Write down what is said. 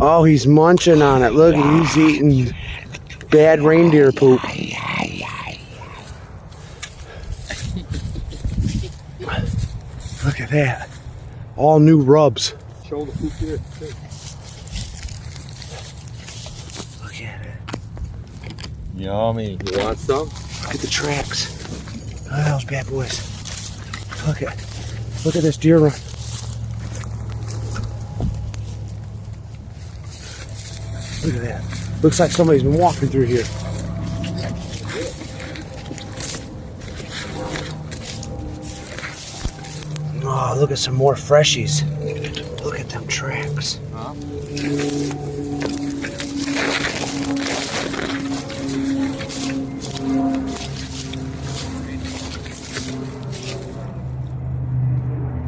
Oh, he's munching on it. Look, he's eating bad reindeer poop. Look at that. All new rubs. Show the poop here. Look at it. Yummy. You want some? Look at the tracks. Look at those bad boys. Look at this deer run. Look at that. Looks like somebody's been walking through here. Oh, look at some more freshies. Look at them tracks. Huh?